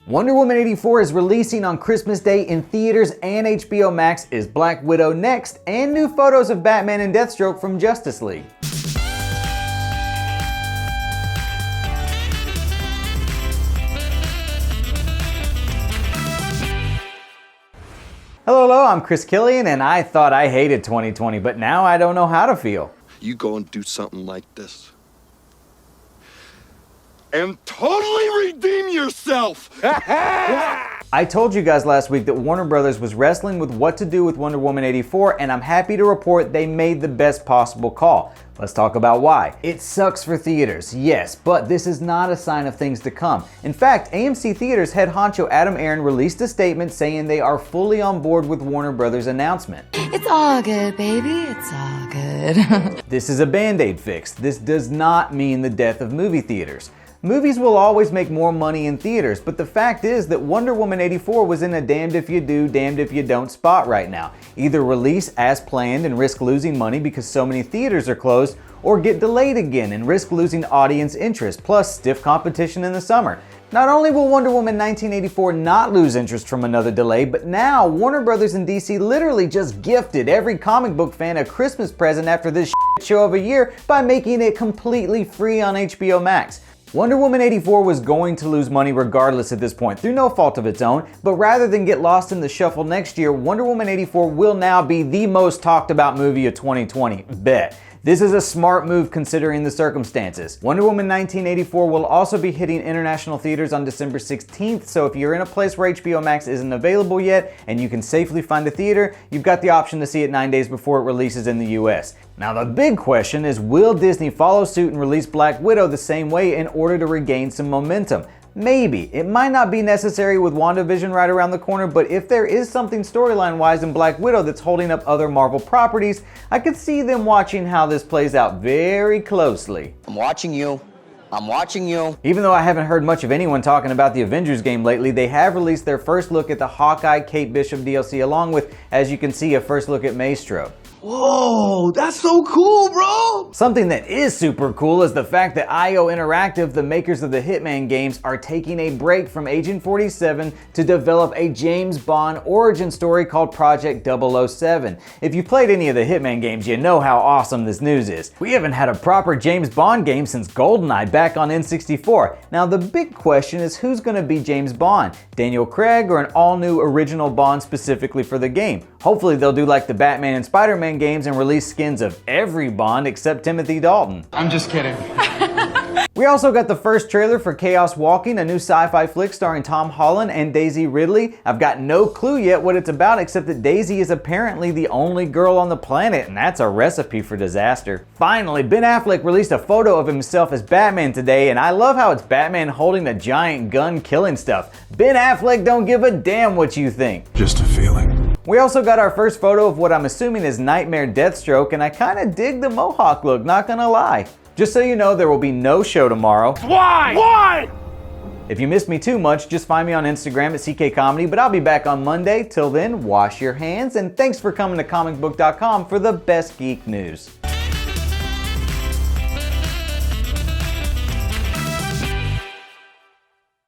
Wonder Woman 84 is releasing on Christmas Day in theaters and HBO Max. Is Black Widow next? And new photos of Batman and Deathstroke from Justice League. Hello, I'm Chris Killian, and I thought I hated 2020, but now I don't know how to feel. You go and do something like this and totally redeem yourself. I told you guys last week that Warner Brothers was wrestling with what to do with Wonder Woman 84, and I'm happy to report they made the best possible call. Let's talk about why. It sucks for theaters, yes, but this is not a sign of things to come. In fact, AMC Theaters head honcho Adam Aron released a statement saying they are fully on board with Warner Brothers' announcement. It's all good, baby. It's all good. This is a Band-Aid fix. This does not mean the death of movie theaters. Movies will always make more money in theaters, but the fact is that Wonder Woman 84 was in a damned if you do, damned if you don't spot right now. Either release as planned and risk losing money because so many theaters are closed, or get delayed again and risk losing audience interest, plus stiff competition in the summer. Not only will Wonder Woman 1984 not lose interest from another delay, but now Warner Brothers and DC literally just gifted every comic book fan a Christmas present after this show of a year by making it completely free on HBO Max. Wonder Woman 84 was going to lose money regardless at this point, through no fault of its own, but rather than get lost in the shuffle next year, Wonder Woman 84 will now be the most talked about movie of 2020. Bet. This is a smart move considering the circumstances. Wonder Woman 1984 will also be hitting international theaters on December 16th, so if you're in a place where HBO Max isn't available yet and you can safely find a theater, you've got the option to see it 9 days before it releases in the US. Now the big question is, will Disney follow suit and release Black Widow the same way in order to regain some momentum? Maybe. It might not be necessary with WandaVision right around the corner, but if there is something storyline-wise in Black Widow that's holding up other Marvel properties, I could see them watching how this plays out very closely. I'm watching you. I'm watching you. Even though I haven't heard much of anyone talking about the Avengers game lately, they have released their first look at the Hawkeye Kate Bishop DLC along with, as you can see, a first look at Maestro. Whoa, that's so cool, bro! Something that is super cool is the fact that IO Interactive, the makers of the Hitman games, are taking a break from Agent 47 to develop a James Bond origin story called Project 007. If you played any of the Hitman games, you know how awesome this news is. We haven't had a proper James Bond game since GoldenEye back on N64. Now the big question is, who's gonna be James Bond? Daniel Craig or an all-new original Bond specifically for the game? Hopefully they'll do like the Batman and Spider-Man games and release skins of every Bond except Timothy Dalton. I'm just kidding. We also got the first trailer for Chaos Walking, a new sci-fi flick starring Tom Holland and Daisy Ridley. I've got no clue yet what it's about, except that Daisy is apparently the only girl on the planet, and that's a recipe for disaster. Finally, Ben Affleck released a photo of himself as Batman today, and I love how it's Batman holding a giant gun killing stuff. Ben Affleck don't give a damn what you think. Just a feeling. We also got our first photo of what I'm assuming is Nightmare Deathstroke, and I kinda dig the mohawk look, not gonna lie. Just so you know, there will be no show tomorrow. Why? Why? If you missed me too much, just find me on Instagram at CK Comedy, but I'll be back on Monday. Till then, wash your hands, and thanks for coming to Comicbook.com for the best geek news.